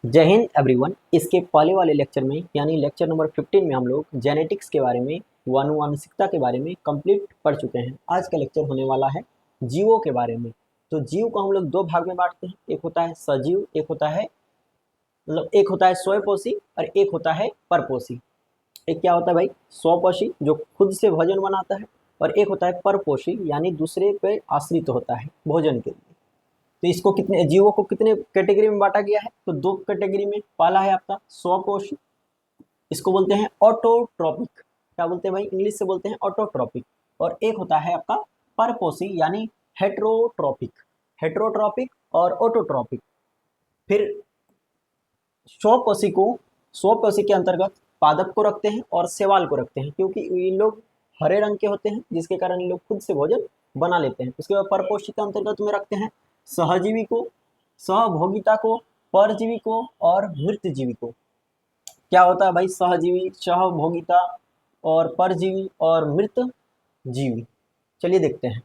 जय हिंद एवरीवन। इसके पहले वाले लेक्चर में यानी लेक्चर नंबर 15 में हम लोग जेनेटिक्स के बारे में आनुवंशिकता के बारे में कंप्लीट पढ़ चुके हैं। आज का लेक्चर होने वाला है जीवों के बारे में। तो जीव को हम लोग दो भाग में बांटते हैं, एक होता है सजीव, एक होता है स्वयंपोषी और एक होता है परपोषी। एक क्या होता है भाई? स्वपोषी जो खुद से भोजन बनाता है, और एक होता है परपोषी यानी दूसरे पे आश्रित होता है भोजन के लिए। तो इसको कितने जीवों को कितने कैटेगरी में बांटा गया है? तो दो कैटेगरी में। पहला है आपका स्वपोषी, इसको बोलते हैं ऑटोट्रॉपिक। क्या बोलते हैं भाई? इंग्लिश से बोलते हैं ऑटोट्रॉपिक। और एक होता है आपका परपोषी यानी हेट्रोट्रॉपिक। हेट्रोट्रॉपिक और ऑटोट्रॉपिक। फिर स्वपोषी के अंतर्गत पादप को रखते हैं और शैवाल को रखते हैं, क्योंकि इन लोग हरे रंग के होते हैं जिसके कारण इन लोग खुद से भोजन बना लेते हैं। उसके बाद परपोषी के अंतर्गत में रखते हैं सहजीवी को, सहभोगिता को, परजीवी को और मृतजीवी को। क्या होता है भाई? सहजीवी, सहभोगिता और परजीवी और मृत जीवी। चलिए देखते हैं।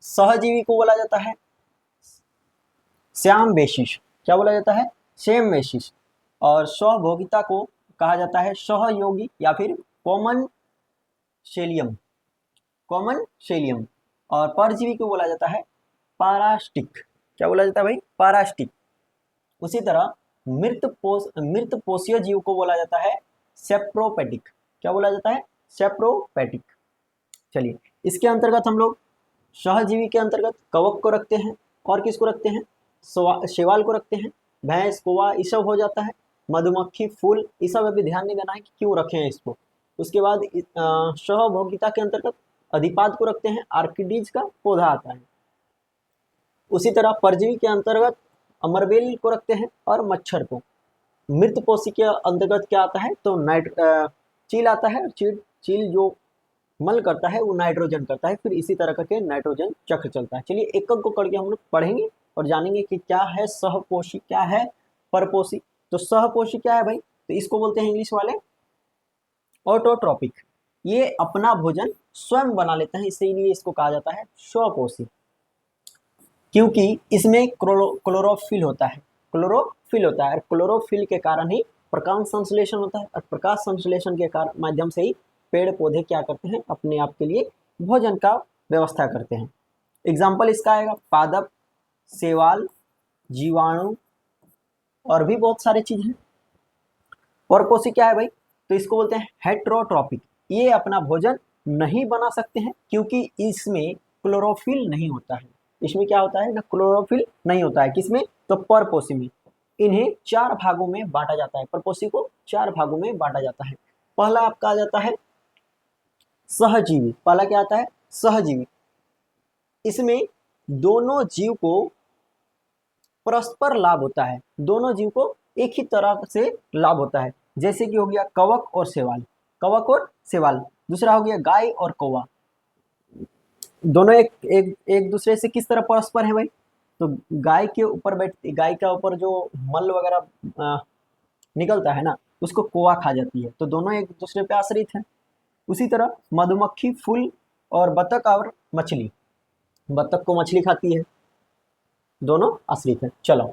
सहजीवी को बोला जाता है श्याम बेसिस। क्या बोला जाता है? Same basis. और सहभोगिता को कहा जाता है सहयोगी या फिर कॉमन शेलियम। कॉमन शेलियम। और परजीवी को बोला जाता है पारास्टिक। क्या बोला जाता है भाई? पारास्टिक। उसी तरह मृत पोषीय जीव को बोला जाता है सेप्रोपैटिक। क्या बोला जाता है? सेप्रोपैटिक। चलिए, इसके अंतर्गत हम लोग सहजीवी के अंतर्गत कवक को रखते हैं, और किसको रखते हैं? शैवाल को रखते हैं। भैंस, कौवा ये सब हो जाता है। मधुमक्खी, फूल, ये सब अभी ध्यान नहीं देना है कि क्यों रखे हैं इसको। उसके बाद सहभोगिता के अंतर्गत अधिपाद को रखते हैं, आर्किडीज का पौधा आता है। उसी तरह परजीवी के अंतर्गत अमरबेल को रखते हैं और मच्छर को। मृतपोषी के अंतर्गत क्या आता है? तो चील आता है। चील जो मल करता है वो नाइट्रोजन करता है, फिर इसी तरह करके नाइट्रोजन चक्र चलता है। चलिए एक एक को करके हम लोग पढ़ेंगे और जानेंगे कि क्या है सहपोषी, क्या है परपोषी। तो सहपोषी क्या है भाई? तो इसको बोलते हैं इंग्लिश वाले ऑटोट्रॉपिक। ये अपना भोजन स्वयं बना लेते हैं, इसीलिए इसको कहा जाता है स्वपोषी, क्योंकि इसमें क्लोरोफिल होता है। क्लोरोफिल होता है और क्लोरोफिल के कारण ही प्रकाश संश्लेषण होता है, और प्रकाश संश्लेषण के कारण माध्यम से ही पेड़ पौधे क्या करते हैं? अपने आप के लिए भोजन का व्यवस्था करते हैं। एग्जाम्पल इसका आएगा पादप, शैवाल, जीवाणु और भी बहुत सारे चीज हैं। परपोषी क्या है भाई? तो इसको बोलते हैं हेट्रोट्रॉपिक। ये अपना भोजन नहीं बना सकते हैं क्योंकि इसमें क्लोरोफिल नहीं होता है। इसमें क्या होता है ना? क्लोरोफिल नहीं होता है। किसमें? तो परपोषी में। इन्हें चार भागों में बांटा जाता है। परपोषी को चार भागों में बांटा जाता है। पहला आपका आ जाता है सहजीवी। पहला क्या आता है? सहजीवी। इसमें दोनों जीव को परस्पर लाभ होता है। दोनों जीव को एक ही तरह से लाभ होता है। जैसे कि हो गया कवक और शैवाल, कवक और शैवाल। दूसरा हो गया गाय और कौवा। दोनों एक दूसरे से किस तरह परस्पर है भाई? तो गाय के ऊपर गाय का ऊपर जो मल वगैरह निकलता है ना, उसको कौवा खा जाती है। तो दोनों एक दूसरे पे आश्रित हैं। उसी तरह मधुमक्खी, फूल और बतख और मछली। बतख को मछली खाती है। दोनों आश्रित हैं। चलो,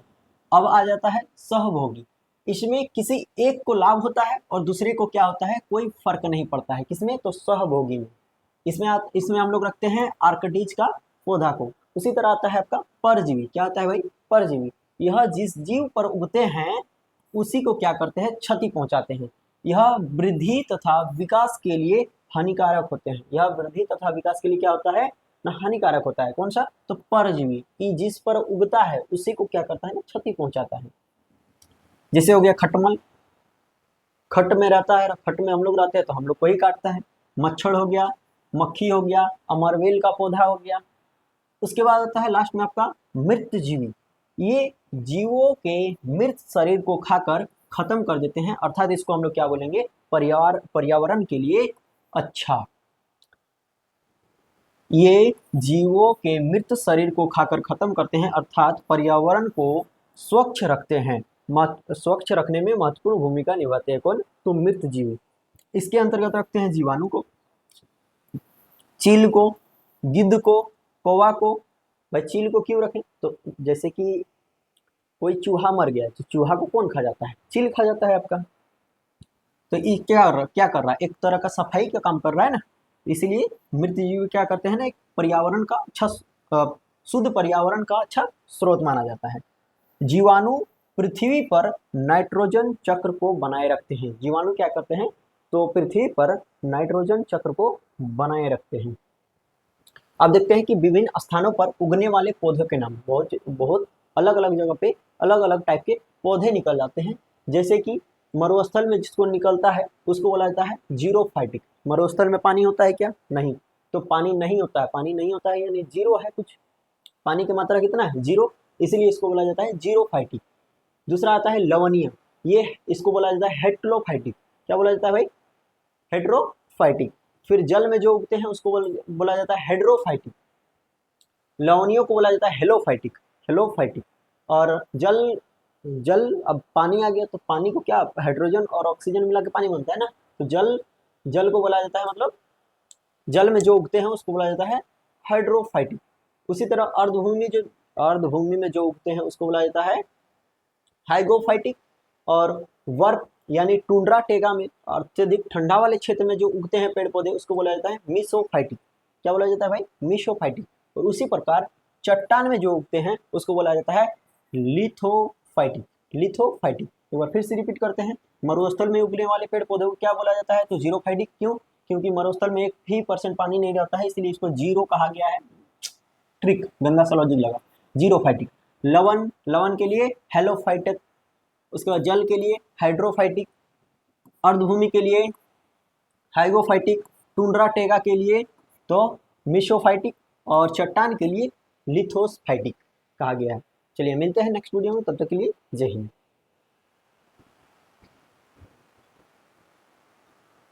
अब आ जाता है सहभोगी। इसमें किसी एक को लाभ होता है और दूसरे को क्या होता है? कोई फर्क नहीं पड़ता है। किसमें? तो सहभोगी में। इसमें हम लोग रखते हैं आर्किडीज का पौधा को। उसी तरह आता है आपका परजीवी। क्या आता है भाई? परजीवी। यह जिस जीव पर उगते हैं उसी को क्या करते हैं? क्षति पहुंचाते हैं। यह वृद्धि तथा विकास के लिए हानिकारक होते हैं। यह वृद्धि तथा विकास के लिए क्या होता है ना? हानिकारक होता है। कौन सा? तो परजीवी कि जिस पर उगता है उसी को क्या करता है ना? क्षति पहुंचाता है। जैसे हो गया खटमल, खट में रहता है, खट में हम लोग रहते हैं तो हम लोग को ही काटता है। मच्छर हो गया, मक्खी हो गया, अमरवेल का पौधा हो गया। उसके बाद आता है लास्ट में आपका मृत जीवी। ये जीवों के मृत शरीर को खाकर खत्म कर देते हैं, अर्थात इसको हम लोग क्या बोलेंगे? पर्यावरण के लिए अच्छा। ये जीवों के मृत शरीर को खाकर खत्म करते हैं, अर्थात पर्यावरण को स्वच्छ रखते हैं। स्वच्छ रखने में महत्वपूर्ण भूमिका निभाते हैं। कौन? तो मृत जीव। इसके अंतर्गत रखते हैं जीवाणु को, चील को, गिद्ध को, कौवा को। भाई चील को क्यों रखें? तो जैसे कि कोई चूहा मर गया तो चूहा को कौन खा जाता है? चील खा जाता है आपका। तो ये क्या कर रहा है? एक तरह का सफाई का काम कर रहा है ना, इसीलिए मृत जीव क्या करते हैं ना, एक पर्यावरण का अच्छा शुद्ध पर्यावरण का अच्छा स्रोत माना जाता है। जीवाणु पृथ्वी पर नाइट्रोजन चक्र को बनाए रखते हैं। जीवाणु क्या करते हैं? तो पृथ्वी पर नाइट्रोजन चक्र को बनाए रखते हैं। आप देखते हैं कि विभिन्न स्थानों पर उगने वाले पौधों के नाम बहुत बहुत अलग अलग जगह पे अलग अलग टाइप के पौधे निकल जाते हैं। जैसे कि मरुस्थल में जिसको निकलता है उसको बोला जाता है जीरोफाइटिक। मरुस्थल में पानी होता है क्या? नहीं। तो पानी नहीं होता है, पानी नहीं होता है यानी जीरो है, कुछ पानी की मात्रा कितना है? जीरो, इसीलिए इसको बोला जाता है जीरोफाइटिक। दूसरा आता है लवणीय, ये इसको बोला जाता है हेट्रोफाइटिक। क्या बोला जाता है भाई? हेट्रोफाइटिक। फिर जल में जो उगते हैं उसको बोला जाता है हेड्रोफाइटिक। लवणियों को बोला जाता है हेलोफाइटिक, हेलोफाइटिक। और जल जल अब पानी आ गया तो पानी को क्या हाइड्रोजन और ऑक्सीजन मिला के पानी बनता है ना, तो जल को बोला जाता है, मतलब जल में जो उगते हैं उसको बोला जाता है हाइड्रोफाइटिक। उसी तरह अर्धभूमि में जो उगते हैं उसको बोला जाता है हाइग्रोफाइटिक। और वर्फ यानी टुंड्रा टेगा में अत्यधिक ठंडा वाले क्षेत्र में जो उगते हैं पेड़ पौधे उसको बोला जाता है मीसोफाइटिक। क्या बोला जाता है भाई? मीसोफाइटिक। और उसी प्रकार चट्टान में जो उगते हैं उसको बोला जाता है लिथोफाइटिक, लिथोफाइटिक। एक बार फिर से रिपीट करते हैं, मरुस्थल में उगने वाले पेड़ पौधे को क्या बोला जाता है? तो जीरोफाइटिक। क्यों? क्योंकि मरुस्थल में 1% पानी नहीं रहता है, इसलिए इसको जीरो कहा गया है। ट्रिक, गंदा सा लॉजिक लगा। जीरोफाइटिक। लवण के लिए हेलोफाइटिक, उसके बाद जल के लिए हाइड्रोफाइटिक, अर्धभूमि के लिए हाइग्रोफाइटिक, टुंड्रा टेगा के लिए तो मिसोफाइटिक, और चट्टान के लिए लिथोसफाइटिक कहा गया है। चलिए मिलते हैं नेक्स्ट वीडियो में, तब तक के लिए जय हिंद।